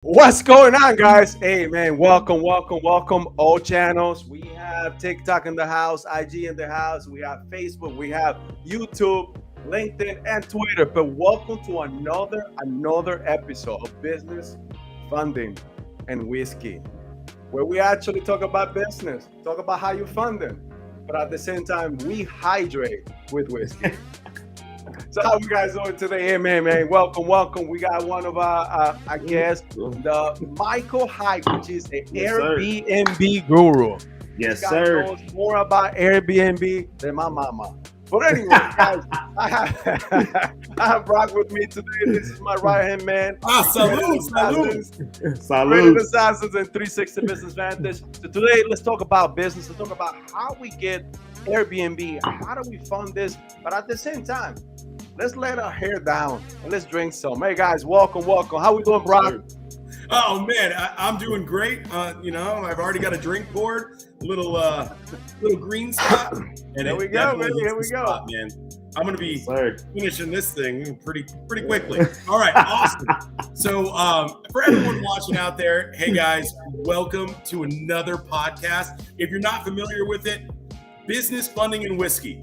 What's going on, guys? Hey, man, welcome, all channels. We have TikTok in the house, IG in the house, we have Facebook, we have YouTube, LinkedIn, and Twitter. But welcome to another episode of Business, Funding, and Whiskey, where we actually talk about business, talk about how you fund them, but at the same time, we hydrate with whiskey. So how you guys doing today? Hey, man, welcome. We got one of our guests, the Michael Hyche, which is an Airbnb guru. Yes, this guy sir. knows more about Airbnb than my mama. But anyway, guys, I have Brock with me today. This is my right-hand man. Salud. Assassins and 360 Business Vantage. So today, let's talk about business. Let's talk about how we get Airbnb. How do we fund this? But at the same time, let's let our hair down and let's drink some. Hey guys, welcome. How we doing, Brock? Oh man, I'm doing great. I've already got a drink poured, little green spot, and Here we go, man. I'm gonna be finishing this thing pretty quickly. All right, awesome. So for everyone watching out there, hey guys, welcome to another podcast. If you're not familiar with it, business funding and whiskey.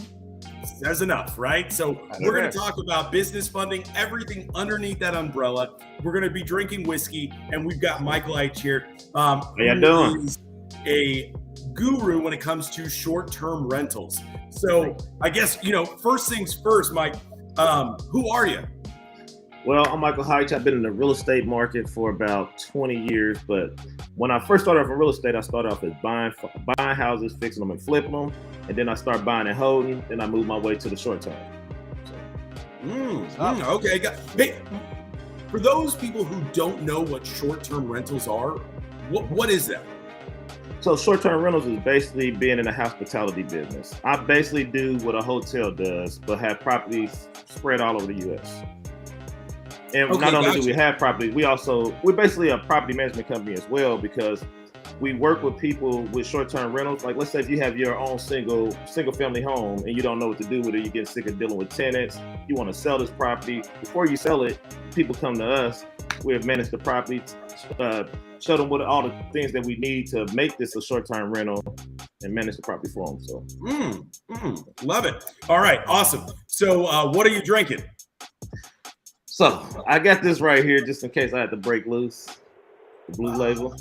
There's enough, right? So we're going to talk about business funding, everything underneath that umbrella. We're going to be drinking whiskey, and we've got Michael Hyche here. How you doing? He's a guru when it comes to short-term rentals. So I guess, first things first, Mike, who are you? Well, I'm Michael Hyche. I've been in the real estate market for about 20 years, but when I first started off in real estate, I started off as buying houses, fixing them and flipping them, and then I started buying and holding, then I moved my way to the short term. Okay. Hey, for those people who don't know what short-term rentals are, what is that? So short-term rentals is basically being in the hospitality business. I basically do what a hotel does, but have properties spread all over the U.S. And not only do we have property, we're basically a property management company as well, because we work with people with short-term rentals. Like, let's say if you have your own single family home and you don't know what to do with it, you get sick of dealing with tenants, you want to sell this property. Before you sell it, people come to us. We'll manage the property, show them what all the things that we need to make this a short-term rental, and manage the property for them. So, love it. All right, awesome. So, what are you drinking? So I got this right here just in case I had to break loose, the blue label.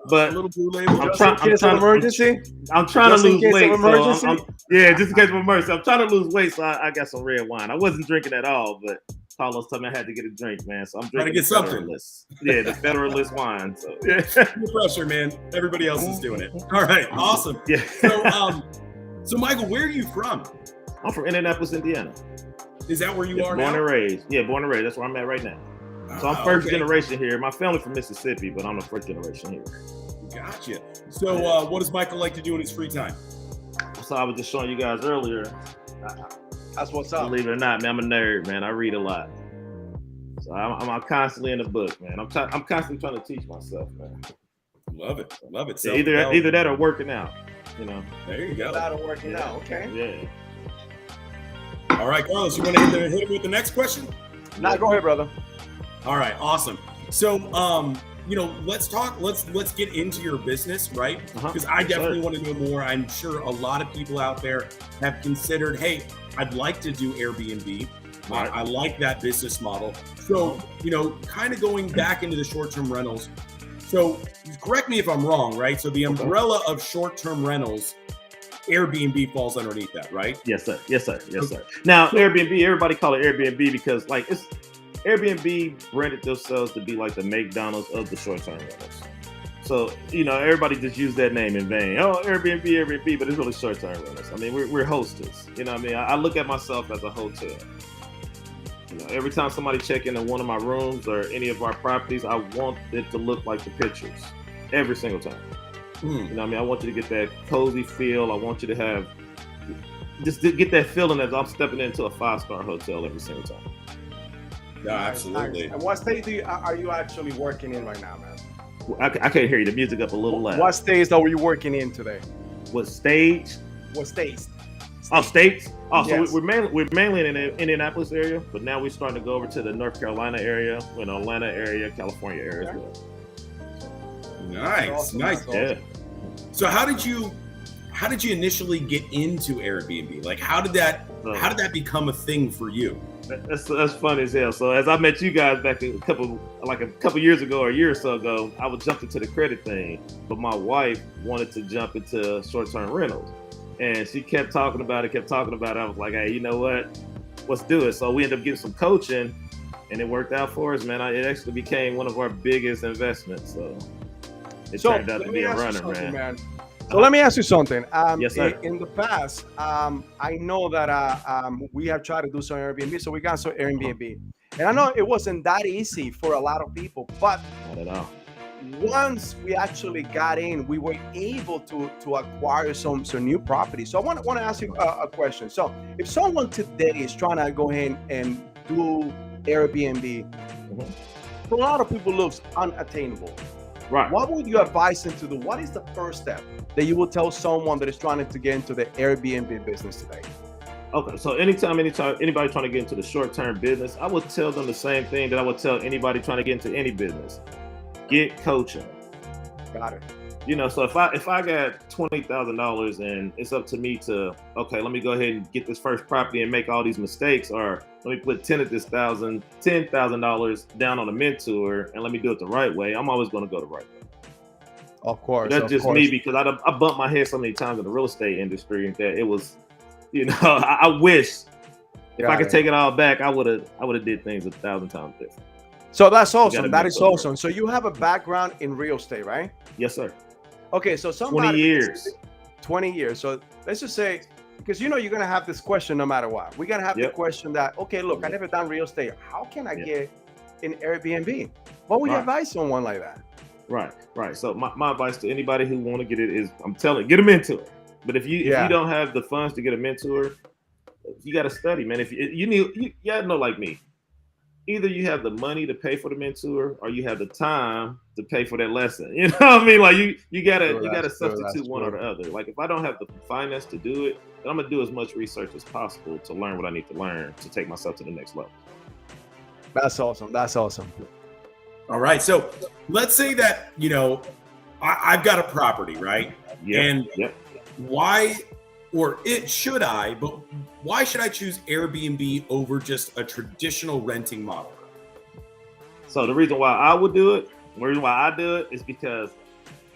But a little blue label. I'm trying to lose weight. Just in case of emergency. I'm trying to lose weight, so I got some red wine. I wasn't drinking at all, but Carlos told me I had to get a drink, man. So I'm drinking the something. Yeah, the Federalist wine. So no pressure, man. Everybody else is doing it. All right, awesome. Yeah. So Michael, where are you from? I'm from Indianapolis, Indiana. Is that where you are now? Born and raised. Yeah, born and raised. That's where I'm at right now. So I'm first generation here. My family's from Mississippi, but I'm the first generation here. Gotcha. So what does Michael like to do in his free time? So I was just showing you guys earlier. That's what's up. Believe it or not, man, I'm a nerd, man. I read a lot. So I'm constantly in the book, man. I'm constantly trying to teach myself, man. Love it. So either that or working out, There you go. That or working out, okay. Yeah. All right, Carlos, you want to hit him with the next question? Now go ahead, brother. All right, awesome. So, let's talk. Let's get into your business, right? Because I definitely want to do more. I'm sure a lot of people out there have considered, hey, I'd like to do Airbnb. Right. I like that business model. So, kind of going back into the short-term rentals. So, correct me if I'm wrong, right? So, the umbrella of short-term rentals, Airbnb falls underneath that, right? Yes, sir. Now, Airbnb, everybody call it Airbnb because it's Airbnb branded themselves to be like the McDonald's of the short-term rentals. So, everybody just use that name in vain. Oh, Airbnb, but it's really short-term rentals. I mean, we're hostess. I look at myself as a hotel. Every time somebody check into one of my rooms or any of our properties, I want it to look like the pictures every single time. I want you to get that cozy feel. I want you to have just to get that feeling as I'm stepping into a 5-star hotel every single time. Yeah, absolutely. And what state are you actually working in right now, man? I can't hear you. The music up a little loud. What states are you working in today? What stage? What states? Oh, states? Oh, Yes. So we're mainly in the Indianapolis area, but now we're starting to go over to the North Carolina area, Atlanta area, California area as well. Nice, Awesome. nice. Yeah. So how did you initially get into Airbnb? Like how did that become a thing for you? That's funny as hell. So as I met you guys back a couple years ago or a year or so ago, I was jumping into the credit thing, but my wife wanted to jump into short-term rentals, and she kept talking about it. I was like, hey, you know what? Let's do it. So we ended up getting some coaching, and it worked out for us, man. It actually became one of our biggest investments. So it turned out to be a runner, man. So let me ask you something. Yes, sir. In the past, I know that we have tried to do some Airbnb, so we got some Airbnb, and I know it wasn't that easy for a lot of people. But Not at all. once we actually got in, we were able to acquire some new property. So I want to ask you a question. So if someone today is trying to go ahead and do Airbnb, for a lot of people, looks unattainable. Right. What would you advise them to do? What is the first step that you would tell someone that is trying to get into the Airbnb business today? Okay, so anytime anybody trying to get into the short-term business, I would tell them the same thing that I would tell anybody trying to get into any business. Get coaching. Got it. You know, so if I got $20,000 and it's up to me to, okay, let me go ahead and get this first property and make all these mistakes, or let me put $10,000 down on a mentor and let me do it the right way, I'm always going to go the right way. Of course. That's just me, because I bumped my head so many times in the real estate industry that it was, you know, I wish if I could take it all back, I would have did things 1,000 times different. So that's awesome. That is awesome. So you have a background in real estate, right? Yes, sir. Okay, so 20 years. 20 years. So let's just say, because you know you're gonna have this question no matter what. We're gonna have the question that, okay, look, I never done real estate. How can I get in Airbnb? What would you advise someone like that? Right. So my advice to anybody who want to get it is, I'm telling, get a mentor. But if you don't have the funds to get a mentor, you got to study, man. If you gotta know, like me, either you have the money to pay for the mentor or you have the time to pay for that lesson. You know what I mean? Like you gotta substitute one or the other. Like if I don't have the finance to do it, then I'm gonna do as much research as possible to learn what I need to learn to take myself to the next level. That's awesome. That's awesome. All right. So let's say that, you know, I've got a property, right? Yeah. And why, or should I choose Airbnb over just a traditional renting model? So the reason why I would do it, the reason why I do it is because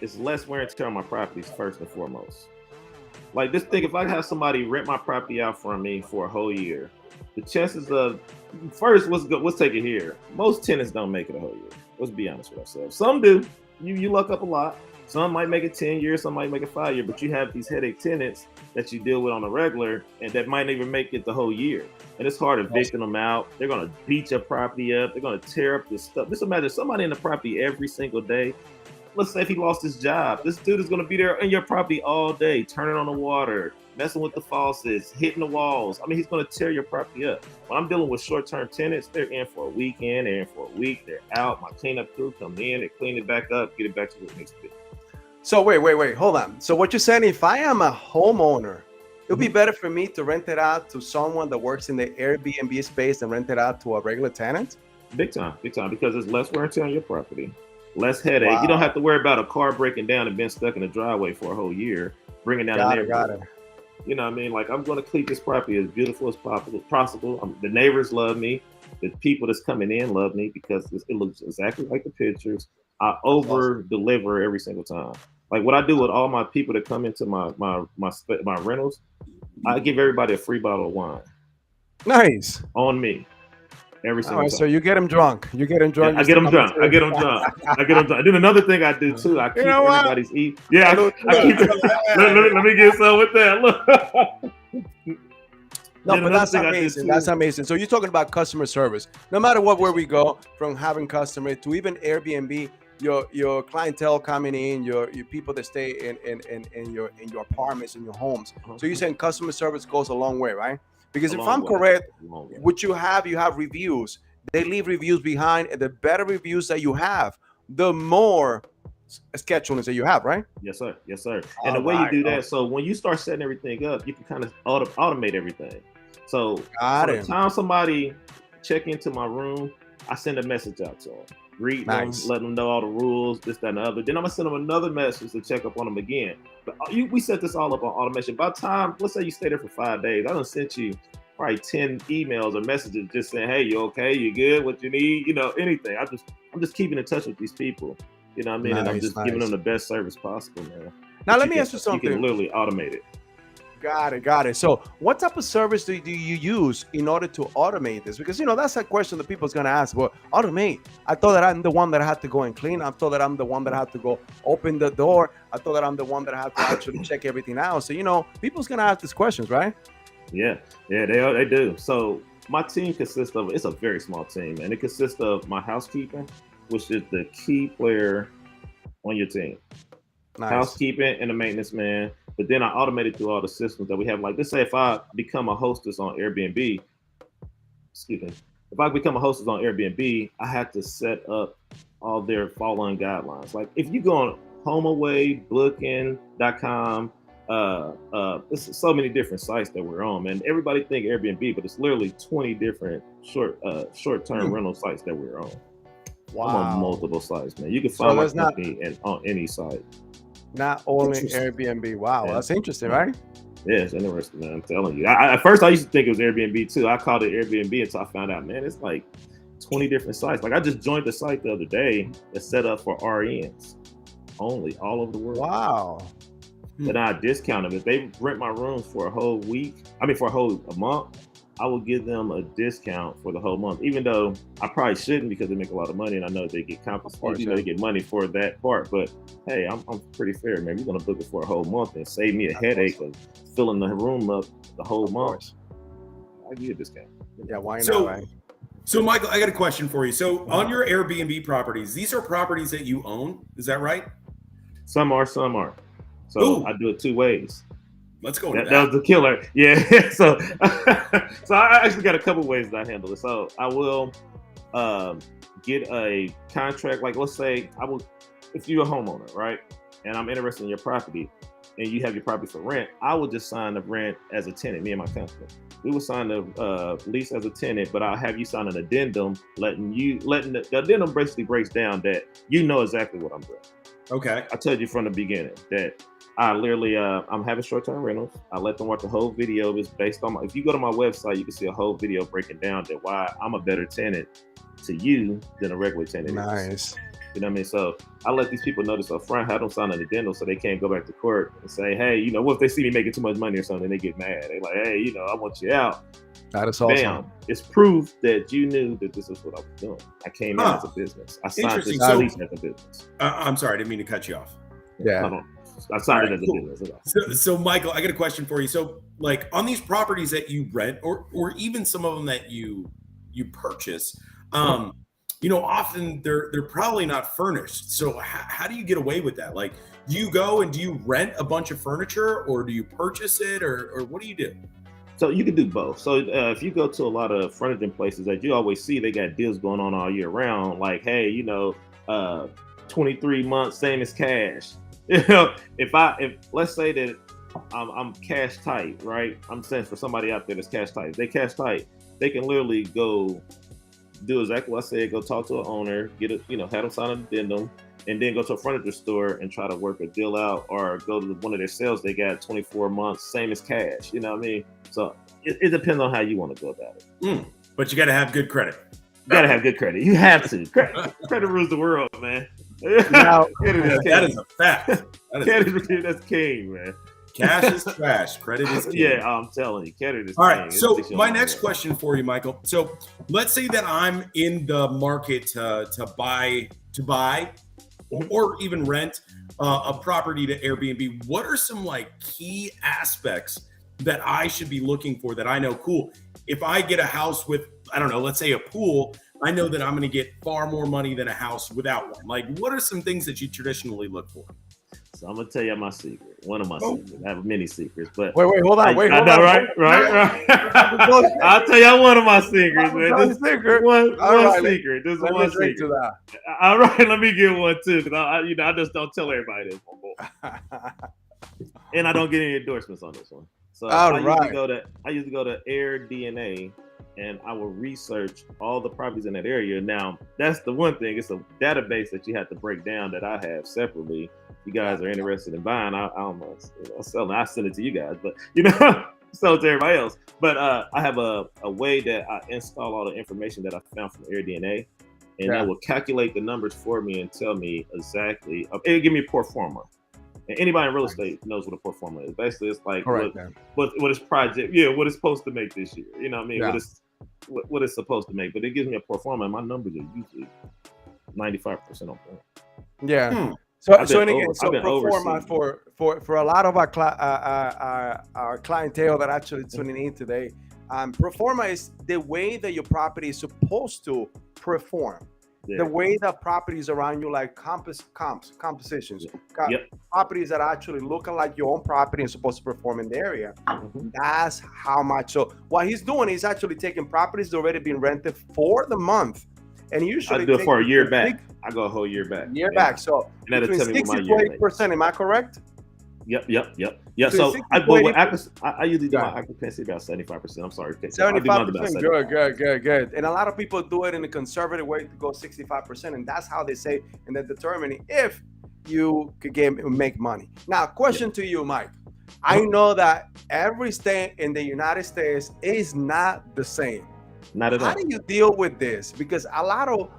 it's less wear and tear on my properties first and foremost. Like just think, if I have somebody rent my property out from me for a whole year, the chances of, first, let's take it here. Most tenants don't make it a whole year. Let's be honest with ourselves. Some do. You luck up a lot. Some might make it 10 years, some might make it 5 years, but you have these headache tenants that you deal with on a regular and that might not even make it the whole year. And it's hard evicting them out. They're going to beat your property up. They're going to tear up this stuff. Just imagine somebody in the property every single day. Let's say if he lost his job, this dude is going to be there in your property all day, turning on the water, messing with the faucets, hitting the walls. I mean, he's going to tear your property up. When I'm dealing with short-term tenants, they're in for a weekend, they're in for a week, they're out. My cleanup crew come in, they clean it back up, get it back to what it needs to be. So wait, hold on. So what you're saying, if I am a homeowner, it would be better for me to rent it out to someone that works in the Airbnb space than rent it out to a regular tenant? Big time, because there's less wear and tear on your property, less headache. Wow. You don't have to worry about a car breaking down and being stuck in the driveway for a whole year, bringing down the neighborhood. You know what I mean? Like, I'm going to keep this property as beautiful as possible. The neighbors love me. The people that's coming in love me because it looks exactly like the pictures. I over deliver every single time. Like what I do with all my people that come into my rentals, I give everybody a free bottle of wine. Nice. On me. Every single time. So you get them drunk. You get them drunk. Yeah, I get them drunk. I get them drunk. Then another thing I do too, I keep everybody's eat. Yeah, I keep let me get some with that. Look. No, but that's amazing. That's amazing. So you're talking about customer service. No matter where we go, from having customers to even Airbnb, your clientele coming in, your people that stay in your apartments, in your homes. So you're saying customer service goes a long way, right? Because if I'm correct, what you have reviews. They leave reviews behind, and the better reviews that you have, the more scheduling that you have, right? Yes, sir. And the way you do that, so when you start setting everything up, you can kind of automate everything. So by the time somebody check into my room, I send a message out to them. greeting Nice. them, letting them know all the rules, this, that, and the other. Then I'm gonna send them another message to check up on them again. But we set this all up on automation. By the time, let's say you stay there for 5 days, I done sent you probably 10 emails or messages just saying, hey, you okay? You good? What you need? You know, anything. I'm just keeping in touch with these people. You know what I mean? And I'm just giving them the best service possible, man. Now, let me ask you something. You can literally automate it. Got it. So what type of service do you use in order to automate this? Because, you know, that's a question that people's going to ask. Well, automate. I thought that I'm the one that had to go and clean. I thought that I'm the one that had to go open the door. I thought that I'm the one that had to actually check everything out. So, you know, people's going to ask these questions, right? Yeah, they do. So my team consists of, it's a very small team, and it consists of my housekeeping, which is the key player on your team. Nice. Housekeeping and the maintenance man. But then I automated through all the systems that we have. Like, let's say if I become a hostess on Airbnb, if I become a hostess on Airbnb, I have to set up all their following guidelines. Like, if you go on HomeAway, Booking.com, there's so many different sites that we're on, man. Everybody think Airbnb, but it's literally 20 different short-term rental sites that we're on. Wow. I'm on multiple sites, man. You can find my company on any site. Not only Airbnb. Wow, yeah. That's interesting, right? Yeah, it's interesting, man. I'm telling you. At first, I used to think it was Airbnb too. I called it Airbnb until I found out, man, it's like 20 different sites. Like, I just joined the site the other day that's set up for RNs only, all over the world. Wow. Then I discount them. If they rent my rooms for a whole a month, I will give them a discount for the whole month, even though I probably shouldn't because they make a lot of money and I know they get compensated, they get money for that part. But hey, I'm pretty fair, man. You're gonna book it for a whole month and save me a headache of filling the room up the whole month. I give you a discount. Yeah, why not, right? So Michael, I got a question for you. So on your Airbnb properties, these are properties that you own, is that right? Some are, some aren't. So I do it 2 ways. Let's go. That was the killer. Yeah. So I actually got a couple ways that I handle it. So I will get a contract. Like, let's say if you're a homeowner, right? And I'm interested in your property and you have your property for rent, I will just sign the rent as a tenant, me and my company. We will sign the lease as a tenant, but I'll have you sign an addendum the addendum basically breaks down that you know exactly what I'm doing. Okay. I told you from the beginning that I literally, I'm having short-term rentals. I let them watch a whole video. It's based on if you go to my website, you can see a whole video breaking down that why I'm a better tenant to you than a regular tenant. Nice. You know what I mean? So I let these people know this up front, have them sign an addendum so they can't go back to court and say, hey, you know, what if they see me making too much money or something, they get mad. They're like, hey, you know, I want you out. That is awesome. Bam. It's proof that you knew that this is what I was doing. I came in as a business. I signed this lease as a business. I'm sorry, I didn't mean to cut you off. Yeah. I signed it as a business. So Michael, I got a question for you. So like on these properties that you rent or even some of them that you purchase, you know, often they're probably not furnished. So how do you get away with that? Like, do you go and do you rent a bunch of furniture or do you purchase it or what do you do? So you can do both. So if you go to a lot of furnishing places that you always see, they got deals going on all year round. Like, hey, you know, 23 months, same as cash. You know, if let's say that I'm cash tight, right? I'm saying for somebody out there that's cash tight. If they cash tight, they can literally go do exactly what I said. Go talk to an owner, have them sign an addendum, and then go to a furniture store and try to work a deal out, or go to one of their sales. They got 24 months, same as cash. You know what I mean? So it depends on how you want to go about it. But you got to have good credit. You got to have good credit. You have to. Credit rules the world, man. Now, that is a fact. That's king, man. Cash is trash. Credit is king. Yeah, I'm telling you, credit is all king. Right. So my next question for you, Michael. So let's say that I'm in the market to buy or even rent a property to Airbnb. What are some like key aspects that I should be looking for that I know? Cool. If I get a house with, I don't know, let's say a pool, I know that I'm going to get far more money than a house without one. Like, what are some things that you traditionally look for? So I'm gonna tell you my secret. One of my secrets. I have many secrets, but wait, hold on. Right. I'll tell you one of my secrets, man. One secret. This is one secret. All right, let me get one too, because I just don't tell everybody this one more. And I don't get any endorsements on this one. So I used to go to AirDNA, and I will research all the properties in that area. Now, that's the one thing. It's a database that you have to break down that I have separately. If you guys are interested in buying, I don't know, I'll send it to you guys, but sell it to everybody else. But I have a way that I install all the information that I found from AirDNA, and that will calculate the numbers for me and tell me exactly. It'll give me a pro forma. And anybody in real estate knows what a pro forma is. Basically, it's like what is project, what it's supposed to make this year. You know what I mean? Yeah. What it's supposed to make. But it gives me a pro forma, and my numbers are usually 95% on point. Yeah. So pro forma for a lot of our clientele that actually tuning in today, pro forma is the way that your property is supposed to perform. The way that properties around you, like compositions, properties that actually look like your own property and supposed to perform in the area. That's how much. So what he's doing is actually taking properties that already been rented for the month, and usually I do it for a year back. I go a whole year back. Back. So between 60 to 8%. Am I correct? Yep. Yeah. So I usually do my occupancy about 75%. I'm sorry. 75%. Good. And a lot of people do it in a conservative way to go 65%, and that's how they say, and they're determining if you could make money. Now, question to you, Mike. I know that every state in the United States is not the same. Not at all. How do you deal with this? Because a lot of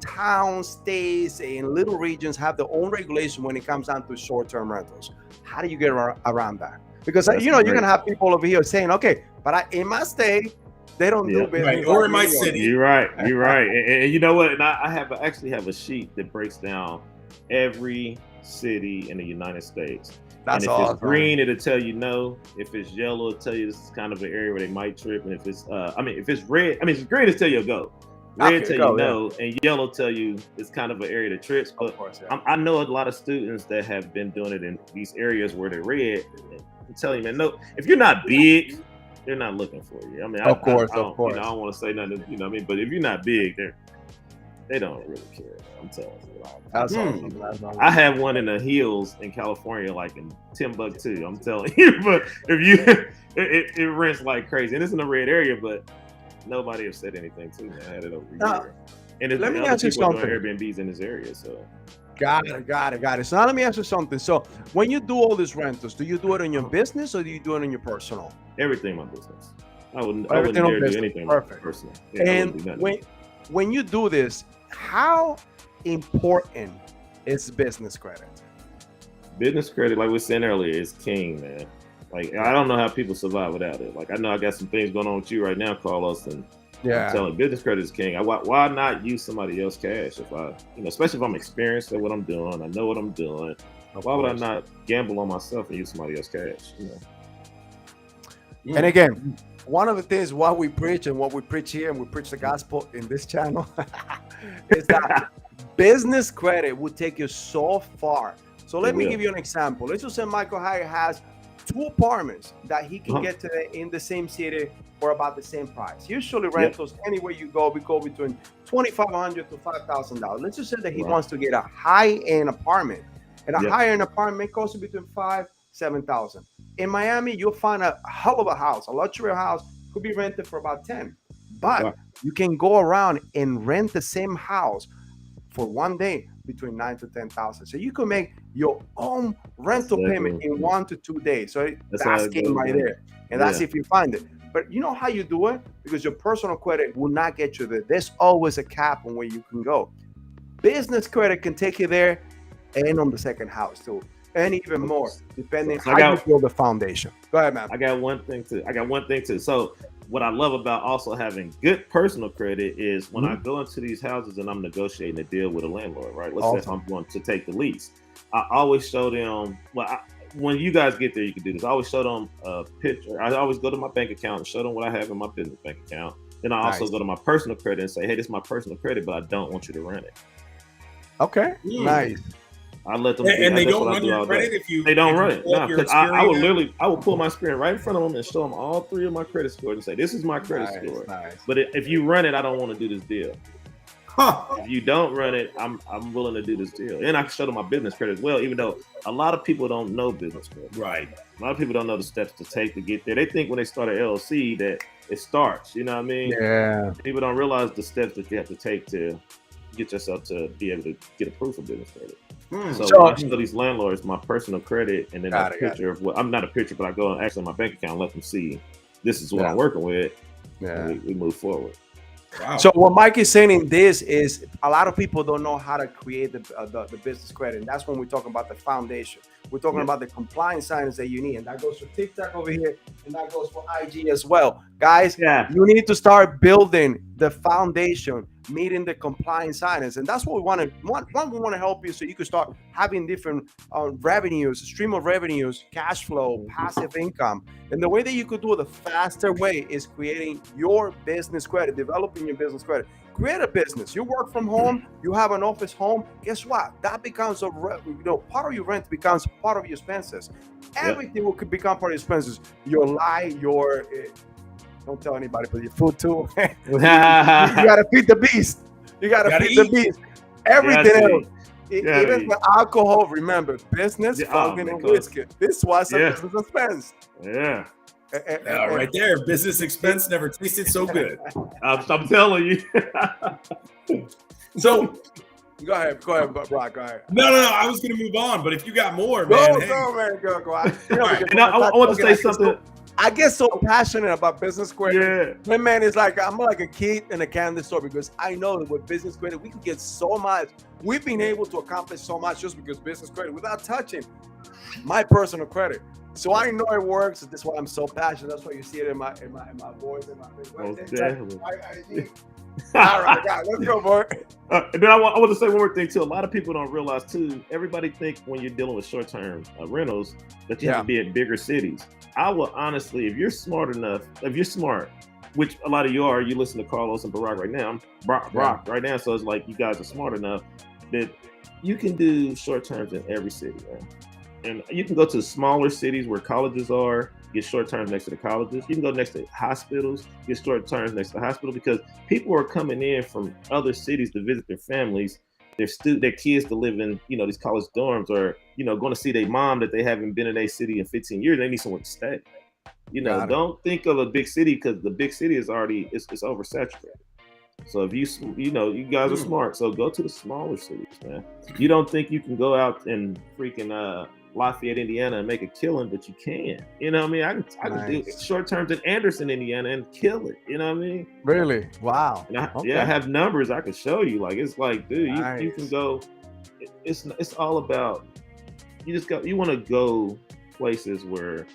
towns, states, and little regions have their own regulation when it comes down to short-term rentals. How do you get around that? Because you're gonna have people over here saying, "Okay, but in my state, they don't do business." Right. Or in my city. You're right. And you know what? And I actually have a sheet that breaks down every city in the United States. That's and if awesome. It's green, it'll tell you no. If it's yellow, it'll tell you this is kind of an area where they might trip. And if it's if it's red, if it's green, it'll tell you go. Red tell you no, and yellow tell you it's kind of an area that trips. But I know a lot of students that have been doing it in these areas where they're red. I'm telling you, man, no, if you're not big, they're not looking for you. I mean, of course. I don't want to say nothing, what I mean? But if you're not big, they don't really care. I'm telling you. That's awesome. I have one in the hills in California, like in Timbuktu. I'm telling you, but if you, it rents like crazy, and it's in a red area, but nobody has said anything to me. I had it over here, and let me ask you something. Airbnbs in this area, so. Got it. So now let me ask you something. So when you do all these rentals, do you do it on your business or do you do it on your personal? Everything my business. I wouldn't dare do anything personal. Yeah, and when you do this, how important is business credit? Business credit, like we were saying earlier, is king, man. Like, I don't know how people survive without it. Like, I know I got some things going on with you right now, Carlos, and I'm telling you, business credit is king. Why not use somebody else's cash if especially if I'm experienced at what I'm doing, I know what I'm doing. Why would I not gamble on myself and use somebody else's cash? And again, one of the things what we preach and what we preach here, and we preach the gospel in this channel, is that business credit will take you so far. So let me give you an example. Let's just say Michael Hyche has 2 apartments that he can get today in the same city for about the same price. Usually rentals, anywhere you go, we go between $2,500 to $5,000. Let's just say that he wants to get a high-end apartment. And a high-end apartment costs between $5,000-$7,000. In Miami, you'll find a hell of a house, a luxury house, could be rented for about $10,000. But you can go around and rent the same house for one day between $9,000 to $10,000. So you can make your own rental payment in 1 to 2 days. So that's game right there. And that's if you find it. But you know how you do it? Because your personal credit will not get you there. There's always a cap on where you can go. Business credit can take you there and on the second house too. And even more, depending how you build the foundation. Go ahead, man. I got one thing too. So what I love about also having good personal credit is when I go into these houses and I'm negotiating a deal with a landlord, right? Let's say I'm going to take the lease. I always show them, when you guys get there, you can do this. I always show them a picture. I always go to my bank account and show them what I have in my business bank account. Then I also go to my personal credit and say, hey, this is my personal credit, but I don't want you to rent it. Okay, nice. I let them, and they don't run your credit if you. They don't run it. No, because I would pull my screen right in front of them and show them all 3 of my credit scores and say, "This is my credit score." Nice. But if you run it, I don't want to do this deal. If you don't run it, I'm willing to do this deal. And I can show them my business credit as well, even though a lot of people don't know business credit. Right. A lot of people don't know the steps to take to get there. They think when they start an LLC that it starts. You know what I mean? Yeah. People don't realize the steps that you have to take to get yourself to be able to get approved for business credit. So I show these landlords my personal credit and then a picture of what I'm not a picture, but I go and actually my bank account and let them see this is what I'm working with. Yeah. We move forward. Wow. So what Mike is saying in this is a lot of people don't know how to create the business credit. And that's when we talk about the foundation. We're talking about the compliance signs that you need. And that goes for TikTok over here. And that goes for IG as well. Guys, you need to start building the foundation, meeting the compliance signs. And that's what we want to we want to help you so you can start having different revenues, stream of revenues, cash flow, passive income. And the way that you could do it the faster way is creating your business credit, developing your business credit. Create a business. You work from home. You have an office home. Guess what? That becomes part of your rent becomes part of your expenses. Everything will become part of your expenses. Your don't tell anybody, but your food too. you gotta feed the beast. You gotta feed the beast. Everything else. Even the alcohol. Remember, business, fucking and whiskey. This was a business expense. Yeah. Right there, business expense never tasted so good. I'm telling you. So, go ahead, Brock. Go ahead. No. I was going to move on, but if you got more, man, go. I want to say something. I get so passionate about business credit. My man is like I'm like a kid in a candy store because I know that with business credit we can get so much. We've been able to accomplish so much just because business credit without touching my personal credit. So I know it works. That's why I'm so passionate. That's why you see it in my voice. All right, guys, let's go, boy. And then I want to say one more thing too. A lot of people don't realize too. Everybody think when you're dealing with short-term rentals that you have to be in bigger cities. I will honestly, if you're smart, which a lot of you are, you listen to Carlos and Barack right now. Brock right now, so it's like you guys are smart enough that you can do short terms in every city, man. And you can go to smaller cities where colleges are, get short terms next to the colleges. You can go next to hospitals, get short terms next to the hospital because people are coming in from other cities to visit their families, their kids to live in, these college dorms or, going to see their mom that they haven't been in a city in 15 years. They need somewhere to stay. Don't think of a big city because the big city is already, it's oversaturated. So if you guys are smart, so go to the smaller cities, man. You don't think you can go out and freaking Lafayette, Indiana, and make a killing, but you can. You know what I mean? I can do short terms in Anderson, Indiana, and kill it. You know what I mean? Really? Wow. I have numbers I can show you. Like it's like, dude, you can go. It's all about you want to go places where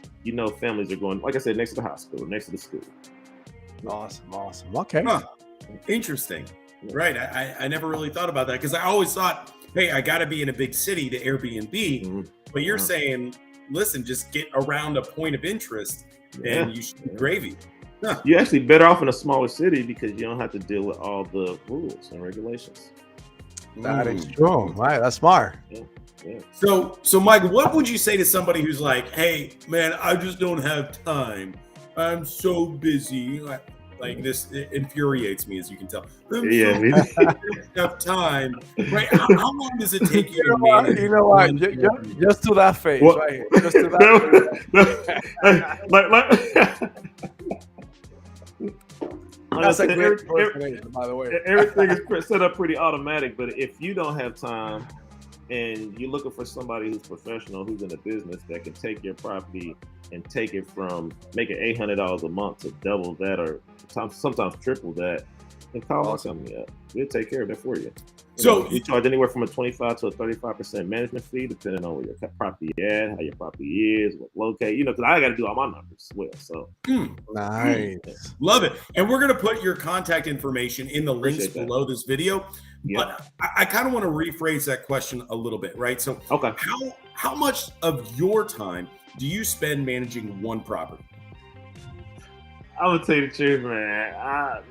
families are going. Like I said, next to the hospital, next to the school. Awesome. Okay. Interesting. Right. I never really thought about that because I always thought, hey, I got to be in a big city to Airbnb. But you're saying, listen, just get around a point of interest and you should be gravy. You're actually better off in a smaller city because you don't have to deal with all the rules and regulations. That is true. Right. That's smart. Yeah. So Mike, what would you say to somebody who's like, hey, man, I just don't have time. I'm so busy. Like this, it infuriates me, as you can tell. Enough time, right? How long does it take you to manage? You know what? Just to that face, right here. Just to that face. That's a great impersonation, by the way. Everything is set up pretty automatic, but if you don't have time and you're looking for somebody who's professional, who's in a business that can take your property and take it from making $800 a month to double that or sometimes triple that, then call our company up. We'll take care of it for you. So you charge anywhere from a 25 to a 35% management fee, depending on where your property is, how your property is, what locate. Because I got to do all my numbers as well. So nice, love it. And we're gonna put your contact information in the links below this video. But I kind of want to rephrase that question a little bit, right? So, how much of your time do you spend managing one property? I would tell you the truth, man.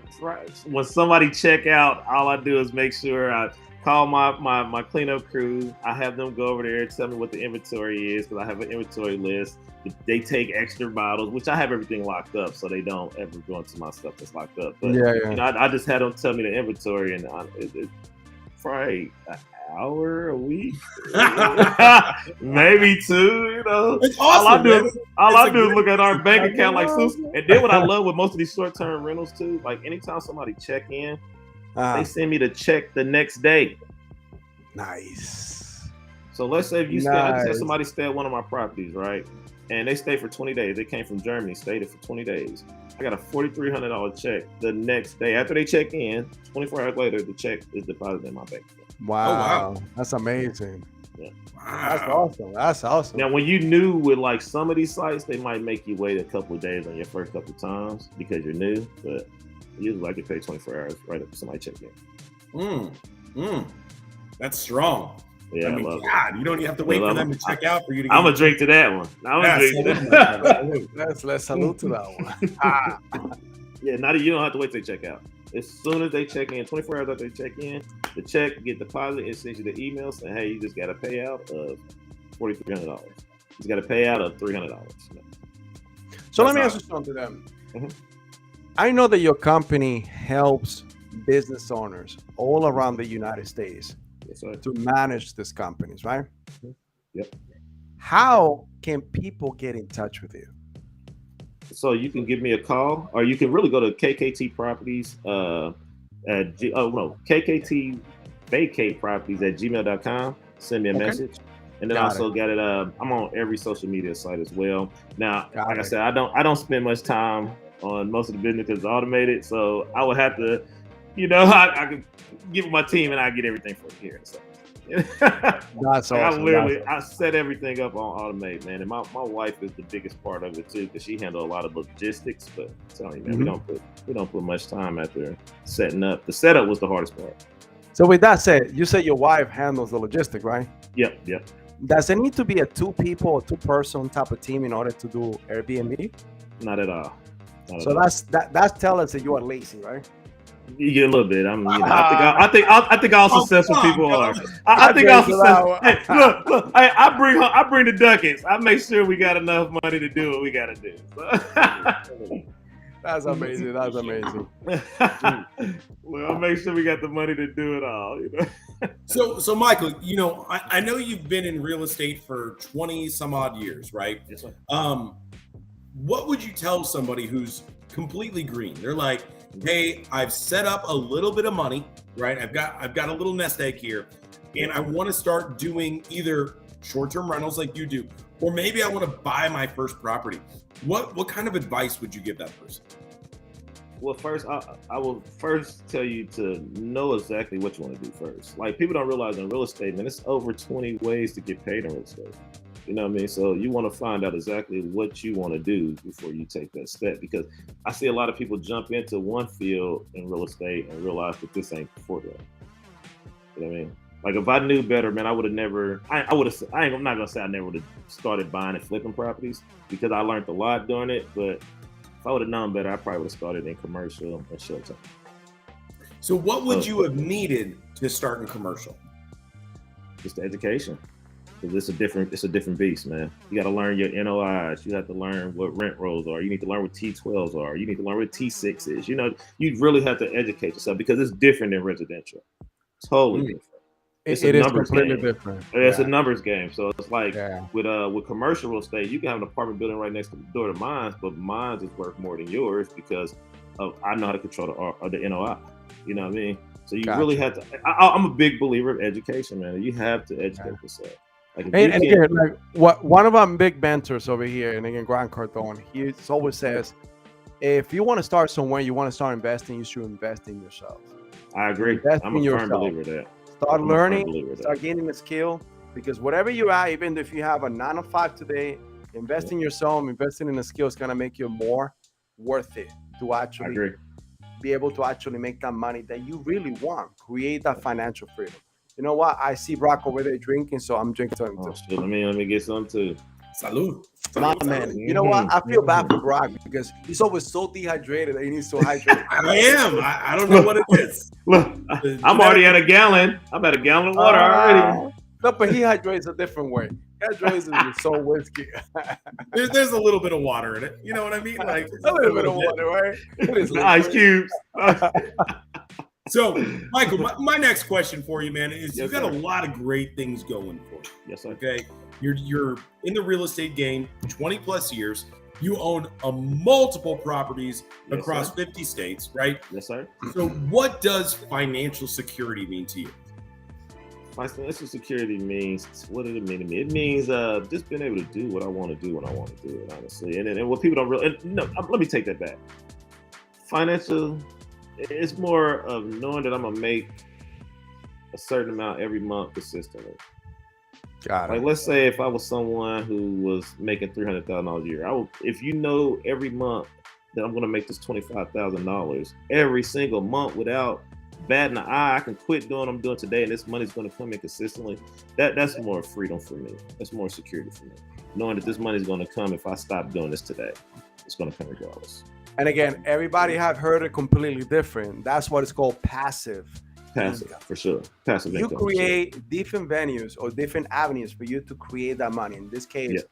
When somebody check out, all I do is make sure I call my cleanup crew. I have them go over there, tell me what the inventory is, because I have an inventory list. They take extra bottles, which I have everything locked up, so they don't ever go into my stuff that's locked up. But you know, I just had them tell me the inventory, and it's probably an hour a week, maybe 2. You know, it's awesome, all I do is look at our bank account like Seuss. And then what I love with most of these short-term rentals too, like anytime somebody check in, they send me the check the next day. Nice. So let's say if you stay, I just had somebody stay at one of my properties, right? And they stayed for 20 days. They came from Germany, stayed there for 20 days. I got a $4,300 check the next day. After they check in, 24 hours later, the check is deposited in my bank account. Wow. Oh, wow. That's amazing. Yeah. Wow. That's awesome. Now, when you new with like some of these sites, they might make you wait a couple of days on your first couple of times because you're new, but usually I get paid 24 hours right after somebody check in. That's strong. Yeah, I mean, God, you don't even have to wait for them to check out for you to get I'm going to drink to that one. Let's salute to that one. Yeah, now that you don't have to wait till they check out. As soon as they check in, 24 hours after they check in, the check get deposited, it sends you the email saying, hey, you just got a payout of $4,300. You got a payout of $300. So let me ask you something then. Mm-hmm. I know that your company helps business owners all around the United States to manage these companies, right? Mm-hmm. Yep. How can people get in touch with you? So you can give me a call, or you can really go to KKT Properties KKT Vacate Properties at gmail.com. Send me a message. And then got it. I'm on every social media site as well. Now, like I said, I don't spend much time on most of the business because it's automated. So I would have to, I could give my team and I get everything for here. So that's awesome. I set everything up on automate, man. And my wife is the biggest part of it too, because she handles a lot of logistics. But I'm telling you, man, we don't put much time after setting up. The setup was the hardest part. So with that said, you said your wife handles the logistics, right? Yep. Does it need to be a 2-people or 2-person type of team in order to do Airbnb? Not at all. That's tell us that you are lazy, right? You get a little bit. I think all successful people are. I think all successful. Hey, look. I bring the ducats. I make sure we got enough money to do what we got to do. That's amazing. Well, I'll make sure we got the money to do it all. So Michael, I know you've been in real estate for 20 some odd years, right? Yes, sir. What would you tell somebody who's completely green? They're like, hey, I've set up a little bit of money, right? I've got a little nest egg here, and I want to start doing either short-term rentals like you do, or maybe I want to buy my first property. What kind of advice would you give that person? Well, first, I will first tell you to know exactly what you want to do first. Like, people don't realize in real estate, man, it's over 20 ways to get paid in real estate. You know what I mean? So you want to find out exactly what you want to do before you take that step, because I see a lot of people jump into one field in real estate and realize that this ain't for them. You know what I mean? Like, if I knew better, man, I would have never, I'm not going to say I never would have started buying and flipping properties, because I learned a lot doing it. But if I would have known better, I probably would have started in commercial and short term. So what would you have needed to start in commercial? Just the education. It's a different beast, man. You got to learn your NOIs. You have to learn what rent rolls are. You need to learn what T12s are. You need to learn what T6 is. You really have to educate yourself, because it's different than residential. Totally different. It is completely different. It's a numbers game. So it's like with commercial real estate, you can have an apartment building right next to the door to mine, but mine is worth more than yours because I know how to control the NOI. You know what I mean? So you really have to. I'm a big believer of education, man. You have to educate yourself. Like, and again, like one of our big mentors over here, and again, Grant Cardone, he always says, if you want to start somewhere, you want to start investing, you should invest in yourself. I agree. I'm a firm believer of that. Start learning, start gaining the skill, because whatever you are, even if you have a 9 to 5 today, invest in yourself, investing in the skill is going to make you more worth it to actually be able to actually make that money that you really want, create that financial freedom. You know what? I see Brock over there drinking, so I'm drinking to him too. Let me get some too. Salud. My man, you know what? I feel bad for Brock because he's always so dehydrated that he needs to hydrate. I am. I don't know what it is. Look, I'm already at a gallon. I'm at a gallon of water already. No, but he hydrates a different way. He hydrates with so whiskey. There's a little bit of water in it. You know what I mean? Like a little bit of water, right? Ice cubes. So, Michael, my next question for you, man, is you've got sir. a lot of great things going for you. Yes, sir. Okay, you're in the real estate game, 20 plus years. You own multiple properties across 50 states, right? Yes, sir. So, what does financial security mean to you? My financial security means, what does it mean to me? It means just being able to do what I want to do when I want to do it, honestly. And what people don't really, no, let me take that back. Financial, it's more of knowing that I'm going to make a certain amount every month consistently. Got it. Like, let's say if I was someone who was making $300,000 a year, if you know every month that I'm going to make this $25,000 every single month without batting an eye, I can quit doing what I'm doing today and this money's going to come in consistently. That's more freedom for me. That's more security for me. Knowing that this money's going to come if I stop doing this today. It's going to come regardless. And again, everybody have heard it completely different. That's what it's called passive. Passive, for sure. Passive You income. create different venues or different avenues for you to create that money. In this case,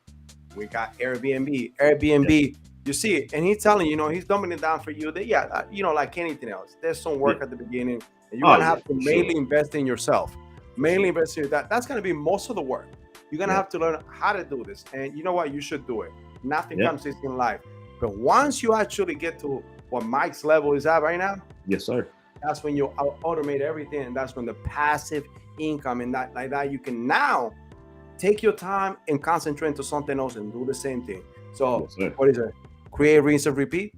we got Airbnb. Airbnb, you see it, and he's telling you, he's dumbing it down for you. That like anything else, there's some work at the beginning, and you're gonna have to mainly invest in yourself. Mainly invest in that. That's gonna be most of the work. You're gonna have to learn how to do this, and you know what? You should do it. Nothing comes easy in life, but once you actually get to what Mike's level is at right now, yes, sir. That's when you automate everything, and that's when the passive income and that like that you can now take your time and concentrate into something else and do the same thing. So what is it? Create, rinse, and repeat.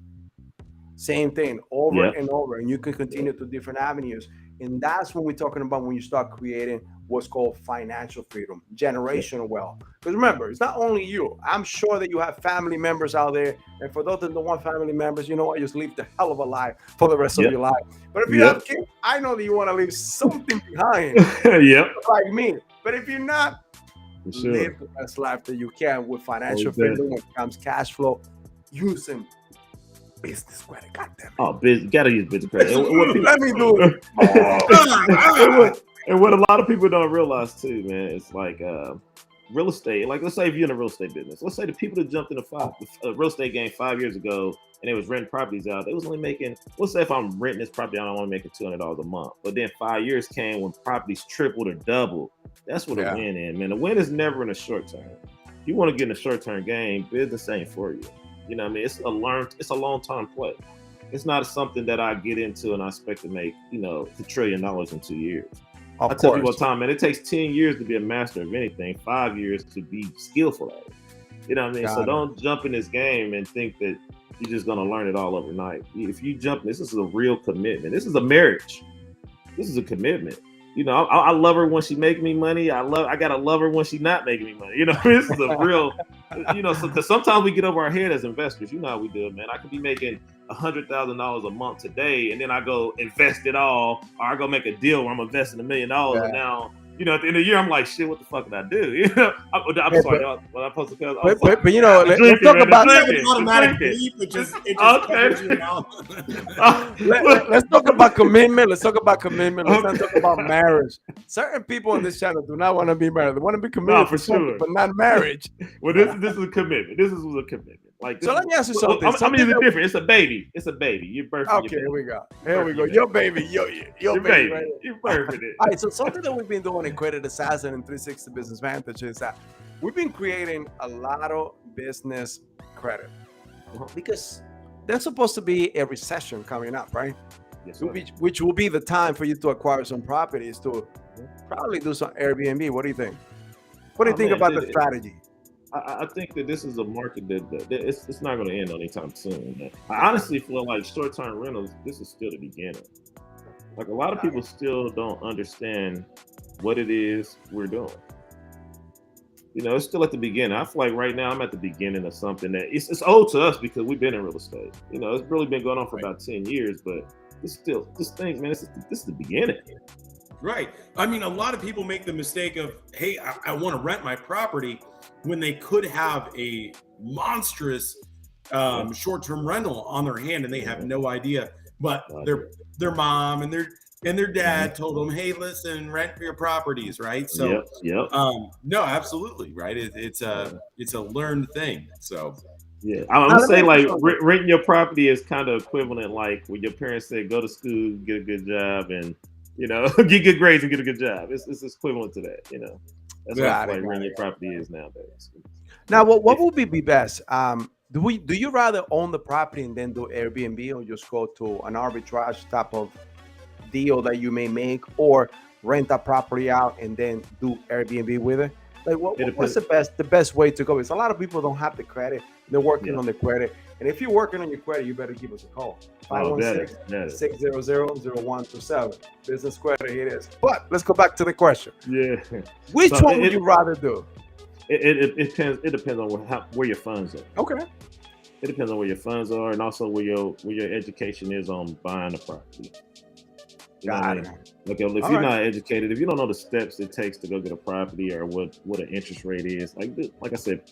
Same thing over and over, and you can continue to different avenues. And that's what we're talking about when you start creating what's called financial freedom, generational wealth. Because remember, it's not only you. I'm sure that you have family members out there. And for those that don't want family members, you know what? Just live the hell of a life for the rest of your life. But if you have kids, I know that you want to leave something behind. Like me. But if you're not, live the best life that you can with financial freedom when it comes cash flow, using business credit. Goddamn it. Oh, gotta use business credit. Let me do it. And what a lot of people don't realize too, man, it's like real estate. Like, let's say if you're in a real estate business, let's say the people that jumped in the real estate game 5 years ago and they was renting properties out, they was only making, let's say if I'm renting this property, I don't want to make it $200 a month. But then 5 years came when properties tripled or doubled. That's what a win is, man. The win is never in the short term. If you want to get in a short term game, business ain't for you. You know what I mean? It's a long-term play. It's not something that I get into and I expect to make, $1 trillion in 2 years. I tell people all the time, man, it takes 10 years to be a master of anything, 5 years to be skillful at it. You know what I mean? So don't jump in this game and think that you're just going to learn it all overnight. If you jump, this is a real commitment. This is a marriage. This is a commitment. I love her when she make me money. I gotta love her when she not making me money. This is a real, so because sometimes we get over our head as investors. You know how we do it, man. I could be making $100,000 a month today, and then I go invest it all, or I go make a deal where I'm investing $1 million, and now, at the end of the year, I'm like, shit, what the fuck did I do? I'm sorry, what I'm supposed to tell. But let's talk about let's talk about commitment. Let's talk about commitment. Let's not talk about marriage. Certain people on this channel do not want to be married. They want to be committed for sure, but not marriage. Well, this is a commitment. This is a commitment. Like, so let me ask you something. It's different. It's a baby. It's a baby. You birthed it. Okay, here we go. Your baby. Your baby. Right? You birthed it. All right. So something that we've been doing in Credit Assassin and 360 Business Vantage is that we've been creating a lot of business credit because there's supposed to be a recession coming up, right? Yes, which will be the time for you to acquire some properties to probably do some Airbnb. What do you think? What do you think about the strategy? I think that this is a market that it's not going to end anytime soon. I honestly feel like short-term rentals, this is still the beginning. Like, a lot of people still don't understand what it is we're doing. It's still at the beginning. I feel like right now I'm at the beginning of something that it's old to us because we've been in real estate. It's really been going on for about 10 years, but it's still, this thing, man, this is the beginning. Right. I mean, a lot of people make the mistake of, hey, I want to rent my property when they could have a monstrous short-term rental on their hand, and they have no idea. But their mom and their dad told them, "Hey, listen, rent for your properties," right? So, no, absolutely, right. It's a learned thing. So, yeah, I'm gonna say like renting your property is kind of equivalent, like when your parents say go to school, get a good job, and get good grades and get a good job. It's equivalent to that. That's what I feel like renting your property is nowadays. Now, what would be best? Do you rather own the property and then do Airbnb, or just go to an arbitrage type of deal that you may make, or rent a property out and then do Airbnb with it? Like, what's the best way to go? Because a lot of people don't have the credit; they're working on the credit. And if you're working on your credit, you better give us a call. 516-600-0127. Business credit, it is. But let's go back to the question. Yeah. Which one would you rather do? It depends. It depends on where your funds are. Okay. It depends on where your funds are, and also where your education is on buying a property. Got it. Like, if you're not educated, if you don't know the steps it takes to go get a property, or what an interest rate is, like I said,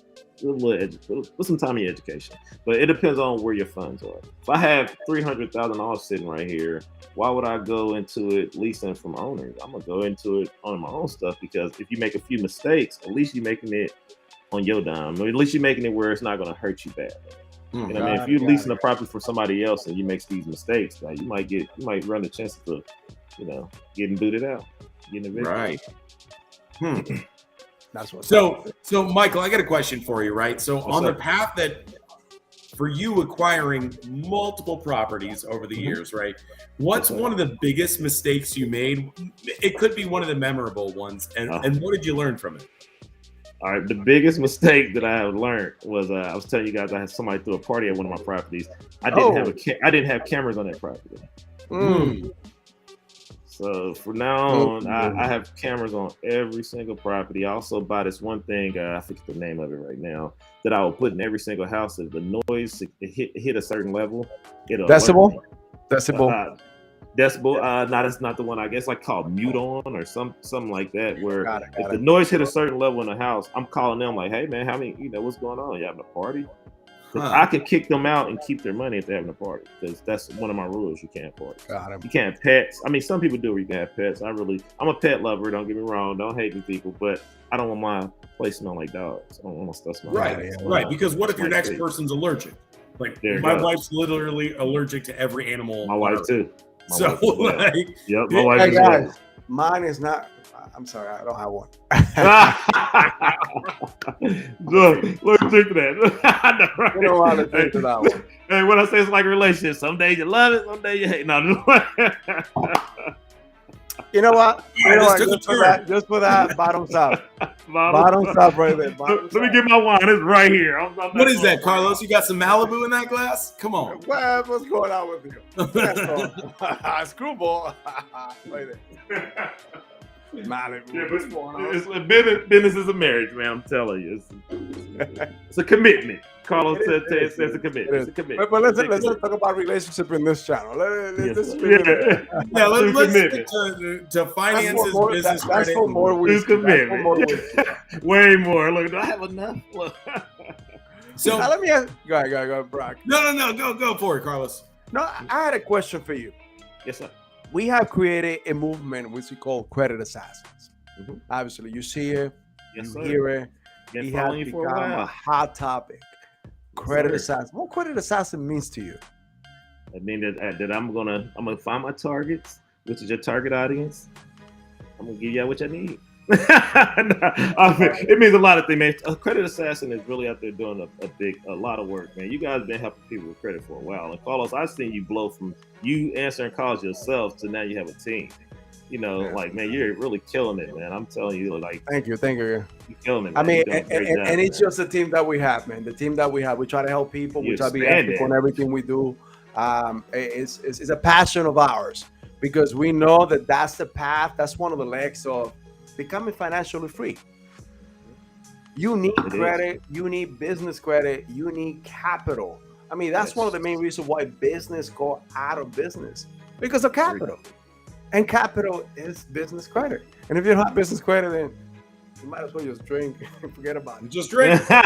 put some time in your education. But it depends on where your funds are. If I have $300,000 sitting right here, why would I go into it leasing from owners? I'm gonna go into it on my own stuff, because if you make a few mistakes, at least you're making it on your dime, or at least you're making it where it's not gonna hurt you bad. You know what I mean? If you're leasing a property for somebody else and you make these mistakes, like you might run the chance of, getting booted out, getting evicted. Right. That's what's so Michael, I got a question for you, right? So on the path that for you acquiring multiple properties over the years, right? What's one of the biggest mistakes you made? It could be one of the memorable ones, and what did you learn from it? All right, the biggest mistake that I have learned was I was telling you guys, I had somebody throw a party at one of my properties. I didn't have cameras on that property. So from now on, I have cameras on every single property. I also buy this one thing, I forget the name of it right now, that I will put in every single house. If the noise hit a certain level, decibel. No, that's not the one. I guess like called mute on or something like that. Where if the noise hit a certain level in the house, I'm calling them like, "Hey man, what's going on? You having a party?" I can kick them out and keep their money if they're having a party, because that's one of my rules. You can't party. You can't pets. I mean, some people do where you can have pets. I'm a pet lover. Don't get me wrong. Don't hate me, people, but I don't want my place smell like dogs. I don't want my stuff smell right. Because what if your next person's allergic? Like my wife's literally allergic to every animal. My wife too. My wife is guys, mine is not. I'm sorry, I don't have one. Look, drink to that. I know, right? You don't want to drink to that one. Hey, when I say it's like a relationship, some days you love it, some days you hate. No, you know what? Just for that, bottoms up. Bottoms up right there. Let me get my wine. It's right here. What is that, Carlos? You got some Malibu in that glass? Come on. What's going on with you? Screwball. Right there. Malibu. Yeah, what's going on? Business is a marriage, man. I'm telling you. It's a commitment. Carlos says it's a commitment. It's a commitment. But let's not talk about relationship in this channell. Let's stick to finances, business credit. That's for more weeks. Commitment. Way more. Look, do I have enough? So now let me ask. Go ahead, Brock. No. Go for it, Carlos. No, I had a question for you. Yes, sir. We have created a movement which we call credit assassins. Obviously, you see it, you hear it. It has become a hot topic. Credit assassin. What credit assassin means to you? I mean that I'm gonna find my targets, which is your target audience. I'm gonna give y'all what you need. It means a lot of things, man. A credit assassin is really out there doing a lot of work, man. You guys have been helping people with credit for a while. And Carlos, I've seen you blow from you answering calls yourself to now you have a team. Like, man, you're really killing it, man. I'm telling you, like, thank you. You're killing it, man. I mean, and it's just the team that we have, man. The team that we have, we try to help people. We try to be ethical in everything we do. It's a passion of ours, because we know that that's the path. That's one of the legs of becoming financially free. You need credit, you need business credit, you need capital. I mean, that's one of the main reasons why business go out of business, because of capital. And capital is business credit. And if you don't have business credit, then You might as well just drink and forget about it. Just drink. Don't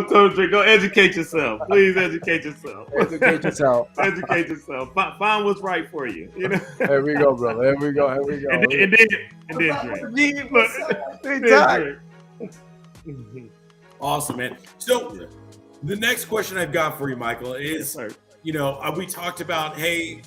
tell them drink. Go educate yourself. Please educate yourself. Educate yourself. Educate yourself. Find what's right for you. You know. There we go, brother. There we go. And then drink. Awesome, man. So the next question I've got for you, Michael, is, we talked about, hey,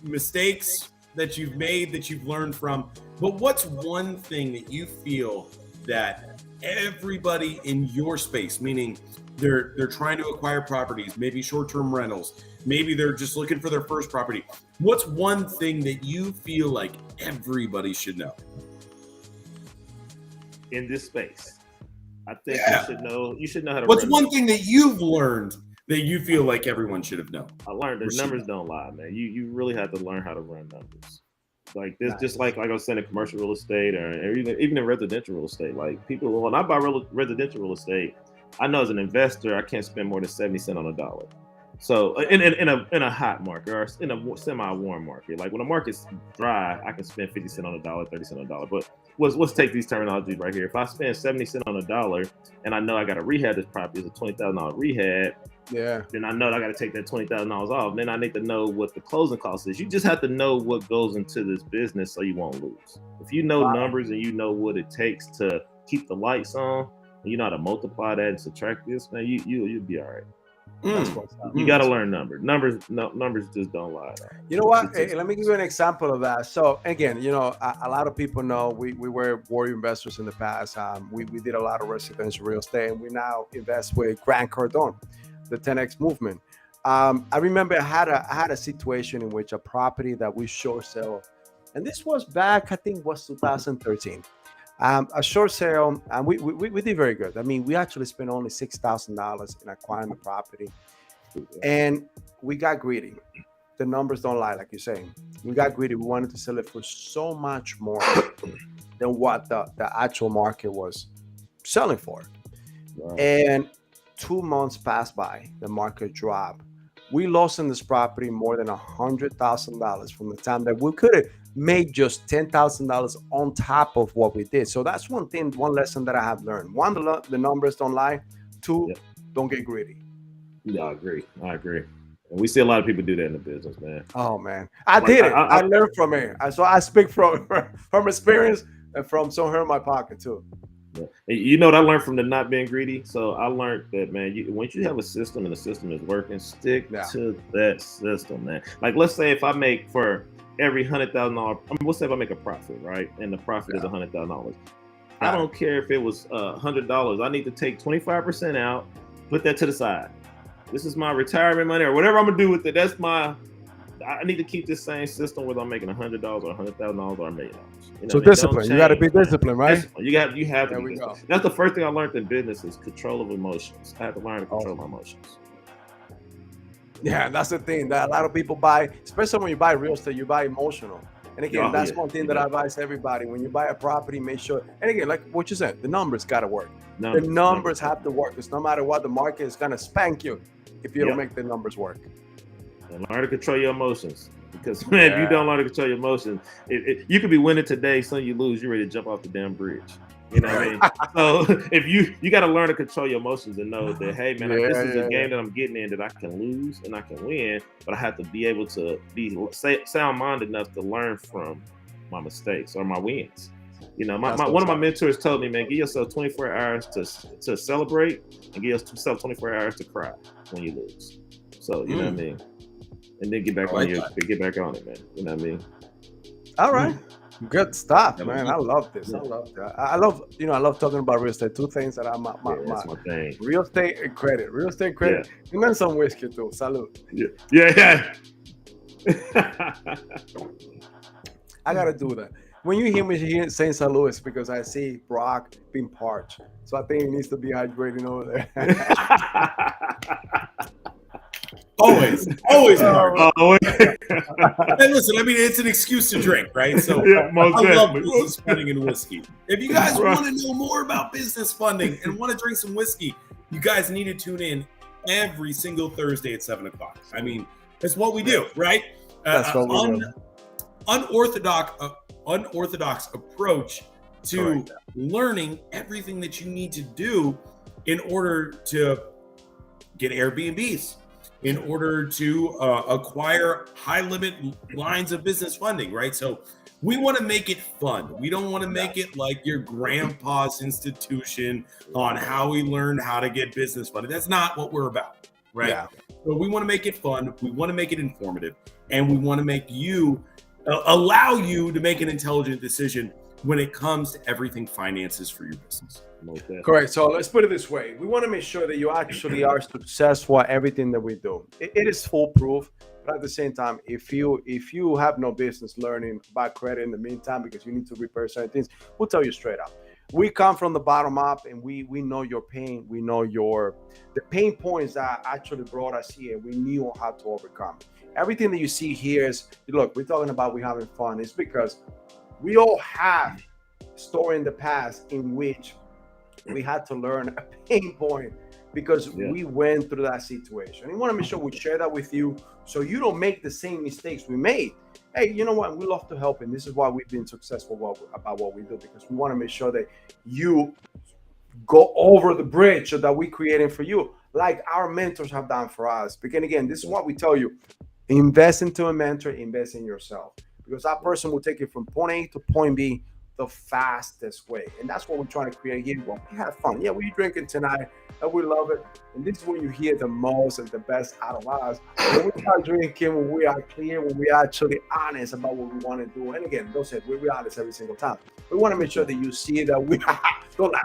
mistakes that you've made, that you've learned from, but what's one thing that you feel that everybody in your space, meaning they're trying to acquire properties, maybe short-term rentals, maybe they're just looking for their first property, what's one thing that you feel like everybody should know in this space? I think you should know how to. What's one thing that you've learned that you feel like everyone should have known? I learned that numbers don't lie, man. You really have to learn how to run numbers. Like this, just like I was saying in commercial real estate or even in residential real estate. Like people, when I buy residential real estate, I know as an investor, I can't spend more than 70 cents on a dollar. So in a hot market or in a semi-warm market, like when the market's dry, I can spend 50 cents on a dollar, 30 cents on a dollar. But let's take these terminologies right here. If I spend 70 cents on a dollar and I know I got to rehab this property, it's a $20,000 rehab. Yeah. Then I know that I got to take that $20,000 off. Then I need to know what the closing cost is. You just have to know what goes into this business so you won't lose. If you know numbers and you know what it takes to keep the lights on, and you know how to multiply that and subtract this, man, you'll be all right. You got to learn numbers. Numbers just don't lie. You know what? Hey, let me give you an example of that. So again, a lot of people know we were warrior investors in the past. We did a lot of residential real estate, and we now invest with Grant Cardone, the 10X movement. I remember I had a situation in which a property that we short sale, and this was back, I think was 2013. A short sale, and we did very good. I mean, we actually spent only $6,000 in acquiring the property, and we got greedy. The numbers don't lie, like you're saying. We got greedy. We wanted to sell it for so much more than what the actual market was selling for. Wow. And 2 months passed by, the market dropped. We lost in this property more than $100,000 from the time that we could have made just $10,000 on top of what we did. So that's one lesson that I have learned. One, the numbers don't lie. Two, don't get greedy. Yeah, I agree. And we see a lot of people do that in the business, man. Oh man, I did it. I learned from it. So I speak from experience and from somewhere in my pocket too. Yeah. You know what I learned from the not being greedy? So I learned that, man, once you have a system and the system is working, stick to that system, man. Like, let's say if I make for every $100,000, we'll say if I make a profit, right? And the profit is $100,000. I don't care if it was $100. I need to take 25% out, put that to the side. This is my retirement money or whatever I'm gonna do with it. I need to keep this same system whether I'm making $100 or $100,000 or $1 million. So discipline. You got to be disciplined, right? Discipline. You have to. There we go. That's the first thing I learned in business is control of emotions. I had to learn to control my emotions. Yeah, that's the thing that a lot of people buy, especially when you buy real estate, you buy emotional. And again, that's one thing that I advise everybody. When you buy a property, make sure, and again, like what you said, the numbers got to work. The numbers have to work because no matter what, the market is going to spank you if you don't make the numbers work. And learn to control your emotions. Because man, if you don't learn to control your emotions, you could be winning today, soon you lose, you're ready to jump off the damn bridge. You know what I mean? So if you got to learn to control your emotions and know that, hey man, this is a game that I'm getting in that I can lose and I can win, but I have to be able to be sound-minded enough to learn from my mistakes or my wins. You know, one of my mentors told me, man, give yourself 24 hours to celebrate and give yourself 24 hours to cry when you lose. So you know what I mean? And then get back on it, man. You know what I mean? All right. Good stuff, man. I love this. I love that. I love talking about real estate. Two things that I'm that's my thing. Real estate and credit. Real estate credit. And then some whiskey too. Salud. Yeah. I gotta do that. When you hear me saying salud, it's because I see Brock being parched. So I think he needs to be hydrating over there. Always. Hey, listen, I mean, it's an excuse to drink, right? So I love business funding and whiskey. If you guys want to know more about business funding and want to drink some whiskey, you guys need to tune in every single Thursday at 7:00. I mean, that's what we do, right? That's what we do. Unorthodox approach to learning everything that you need to do in order to get Airbnbs, in order to acquire high limit lines of business funding, right? So we want to make it fun. We don't want to make it like your grandpa's institution on how we learned how to get business funding. That's not what we're about, right? Yeah. So we want to make it fun. We want to make it informative, and we want to make you allow you to make an intelligent decision when it comes to everything finances for your business. Correct. So let's put it this way. We want to make sure that you actually are successful at everything that we do. It is foolproof, but at the same time, if you have no business learning about credit in the meantime because you need to repair certain things, we'll tell you straight up. We come from the bottom up, and we know your pain. We know the pain points that actually brought us here. We knew how to overcome. Everything that you see here is, look, we're talking about we having fun. It's because we all have a story in the past in which we had to learn a pain point because we went through that situation. And we want to make sure we share that with you so you don't make the same mistakes we made. Hey, you know what? We love to help, and this is why we've been successful about what we do, because we want to make sure that you go over the bridge that we're creating for you, like our mentors have done for us. Because again, this is what we tell you. Invest into a mentor, invest in yourself, because that person will take you from point A to point B the fastest way. And that's what we're trying to create here. Well, we have fun. Yeah, we're drinking tonight, and we love it. And this is when you hear the most and the best out of us. When we are drinking, when we are clear, when we are actually honest about what we want to do. And again, don't say we're honest every single time. We want to make sure that you see that we we're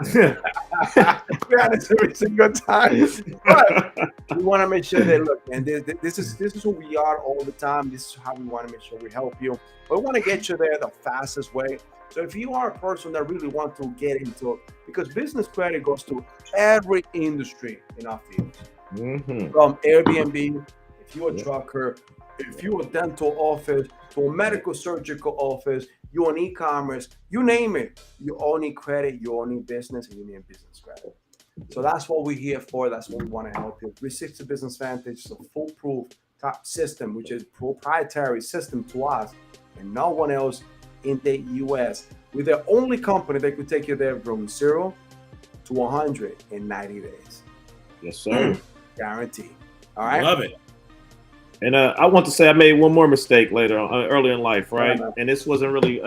honest every single time. But we want to make sure that, look, man, this is who we are all the time. This is how we want to make sure we help you. But we want to get you there the fastest way. So if you are a person that really wants to get into it, because business credit goes to every industry in our field, from Airbnb, if you're a trucker, if you're a dental office, to a medical surgical office, you're an e-commerce, you name it, you all need credit, you all need business, and you need business credit. So that's what we're here for. That's what we want to help you. 360 Business Vantage is a foolproof top system, which is proprietary system to us and no one else in the US. We're the only company that could take you there from 0 to 100 in 90 days. Yes, sir. Guaranteed. All right. Love it. And I want to say I made one more mistake later on, early in life, right? And this wasn't really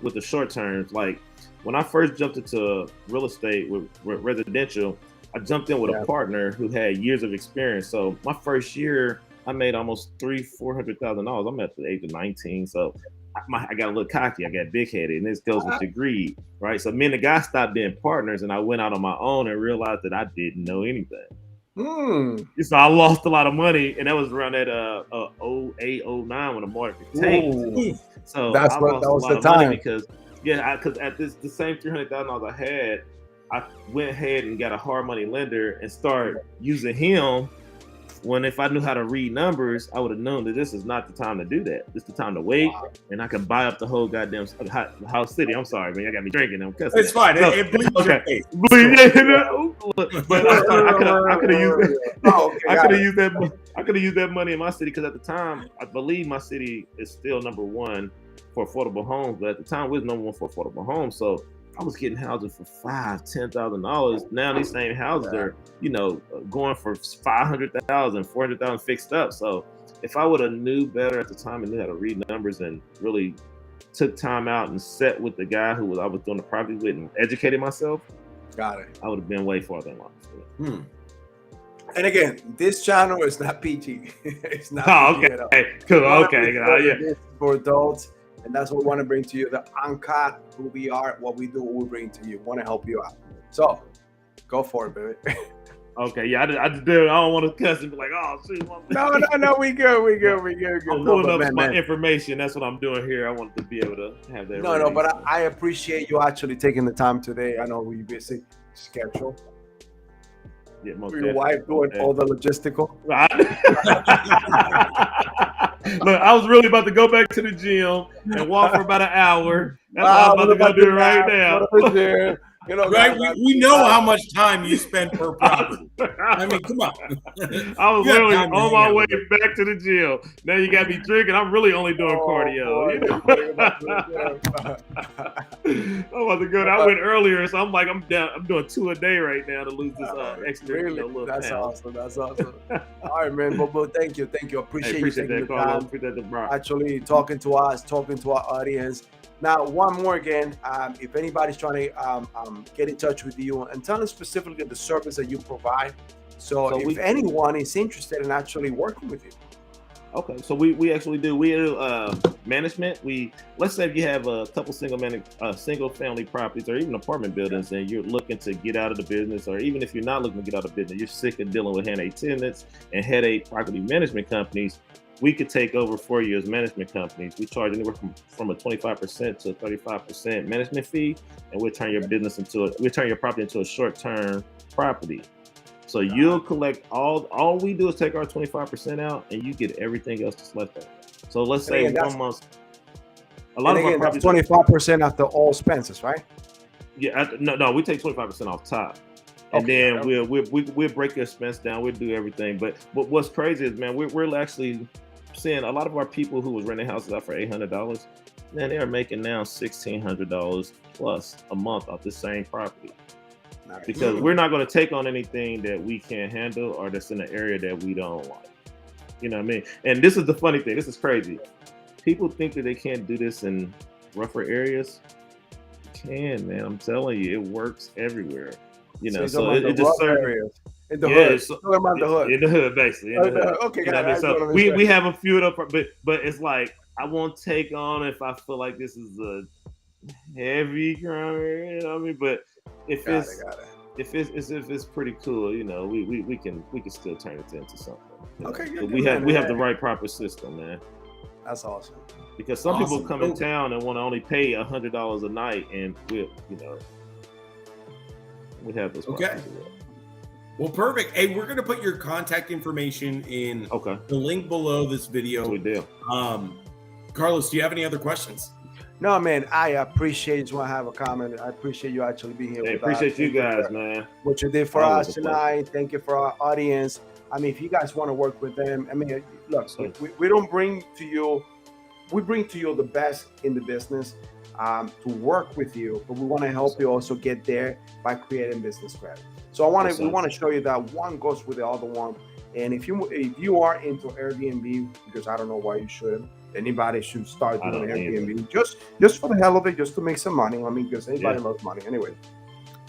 with the short terms. Like when I first jumped into real estate with residential, I jumped in with a partner who had years of experience. So my first year, I made almost $400,000. I'm at the age of 19, so I got a little cocky. I got big headed, and this goes with greed, right? So me and the guy stopped being partners, and I went out on my own and realized that I didn't know anything. So I lost a lot of money, and that was around that 08, 09 when the market tanked. So that was the time because at the same $300,000 I had, I went ahead and got a hard money lender and started using him. When if I knew how to read numbers, I would have known that this is not the time to do that. This is the time to wait, and I can buy up the whole goddamn house city. I'm sorry, man. I got me drinking. I'm cussing. It's fine. So, it bleeds your face. But I could have used that. I could have used that money in my city because at the time, I believe my city is still number one for affordable homes. But at the time, we was number one for affordable homes. So I was getting houses for $5,000-$10,000. Now these same houses are, going for $500,000, $400,000 fixed up. So if I would have knew better at the time and knew how to read numbers and really took time out and sat with the guy who I was doing the property with and educated myself, I would have been way farther in life. And again, this channel is not PG. It's not. Oh, okay. Cool. Okay. It's for adults. And that's what we want to bring to you, the uncut, who we are, what we do, what we bring to you. We want to help you out. So, go for it, baby. Okay, yeah, I don't want to cuss and be like, oh, shit. No, we good. I'm pulling up my information. That's what I'm doing here. I wanted to be able to have that. No, but I appreciate you actually taking the time today. I know we're busy schedule. Yeah, your wife doing all the logistical. Look, I was really about to go back to the gym and walk for about an hour. That's what I'm about to go do right now. You know, right? We know how much time you spend per property. I mean, come on. I was literally on my way back to the gym. Now you got me drinking. I'm really only doing cardio. Boy, You know? I'm about to go. I went earlier, so I'm like, I'm down. I'm doing 2 a day right now to lose this extra little That's pounds. awesome. That's awesome. All right, man. But thank you. Appreciate you taking the time. Appreciate that, bro. Actually talking to us, talking to our audience. Now, one more again, if anybody's trying to get in touch with you and tell them specifically the service that you provide. So if anyone is interested in actually working with you. Okay, so we actually do. We do management. Let's say if you have a couple single family properties or even apartment buildings, and you're looking to get out of the business, or even if you're not looking to get out of business, you're sick of dealing with headache tenants and headache property management companies. We could take over for you as management companies. We charge anywhere from a 25% to a 35% management fee, and we'll turn your property into a short-term property. So you'll collect all we do is take our 25% out, and you get everything else that's left over. So let's say 1 month. A lot of our properties 25% after all expenses, right? Yeah, no, we take 25% off top. And then we'll break your expense down. We'll do everything. But what's crazy is, man, we're actually seeing a lot of our people who was renting houses out for $800, man, they are making now $1,600 plus a month off the same property. Nice. Because we're not going to take on anything that we can't handle or that's in an area that we don't like. You know what I mean? And this is the funny thing. This is crazy. People think that they can't do this in rougher areas. You can, man. I'm telling you, it works everywhere. You know, so it just areas. In the hood. In the hood, basically. In the hood. Okay, you know what I mean? So we have a few up, but it's like I won't take on if I feel like this is a heavy crime, you know what I mean? But if it's pretty cool, you know, we can still turn it into something. Okay, so we have the right proper system, man. That's awesome. Because some people come in town and want to only pay $100 a night, and we have those. Okay. Well, perfect. Hey, we're gonna put your contact information in the link below this video. We do. Carlos, do you have any other questions? No, man. I appreciate. Just want to have a comment. I appreciate you actually being here. Hey, appreciate you guys, man. What you did for us tonight. Thank you for our audience. I mean, if you guys want to work with them, I mean, look, we don't bring to you. We bring to you the best in the business to work with you, but we want to help you also get there by creating business credit. So we want to show you that one goes with the other one. And if you are into Airbnb, because I don't know why you shouldn't. Anybody should start doing Airbnb just for the hell of it, just to make some money. I mean, because anybody loves money anyway.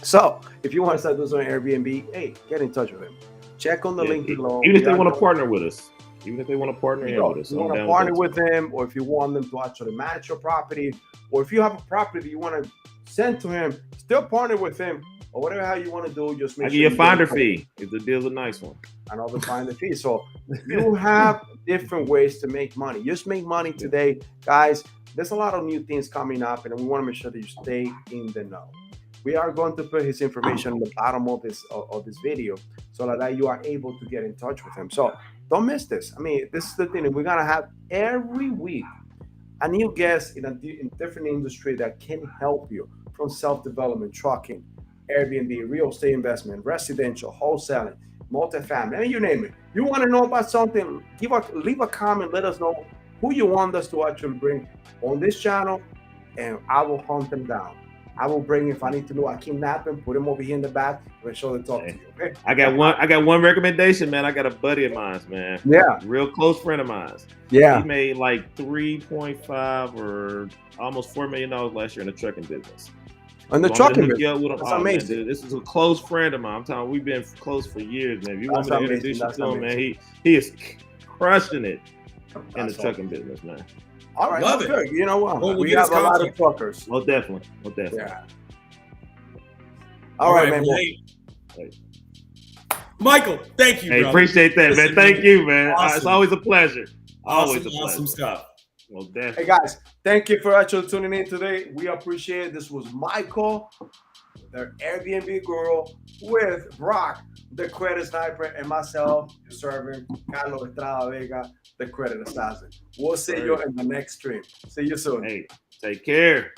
So if you want to start doing Airbnb, hey, get in touch with them. Check on the link below. Even if they want to partner with us. Even if they want to partner with us. You want to partner with them, or if you want them to actually manage your property, or if you have a property that you want to send to him, still partner with him, or whatever how you want to do. Just make sure you a finder fee if the deal's a nice one. And all the finder fee. So you have different ways to make money. Just make money today, guys. There's a lot of new things coming up, and we want to make sure that you stay in the know. We are going to put his information on the bottom of this video, so that you are able to get in touch with him. So don't miss this. I mean, this is the thing. We're gonna have every week a new guest in a different industry that can help you, from self-development, trucking, Airbnb, real estate investment, residential, wholesaling, multifamily, I mean, you name it. You want to know about something? Leave a comment. Let us know who you want us to actually bring on this channel, and I will hunt them down. I will bring, if I need to know, I kidnap him, put him over here in the back, and show them talk to you. Okay. I got one recommendation, man. I got a buddy of mine, man. Yeah. Real close friend of mine. Yeah. He made like 3.5 or almost $4 million last year in the trucking business. On the trucking business. That's amazing. Man, this is a close friend of mine. I'm telling you, we've been close for years, man. If you want me to introduce you to him, man, he is crushing it in the trucking business, man. All right, love it. Good. You know what? Well, we have a lot of truckers. Well, definitely. Yeah. All right, man. Hey. Michael, thank you. Hey, brother. Appreciate that, man. Thank you, man. Awesome. It's always a pleasure. Awesome stuff. Well, definitely. Hey guys, thank you for actually tuning in today. We appreciate it. This was Michael, the Airbnb guru, with Brock, the credit sniper, and myself, your servant, Carlos Estrada Vega, the credit assassin. We'll see you in the next stream. See you soon. Hey, take care.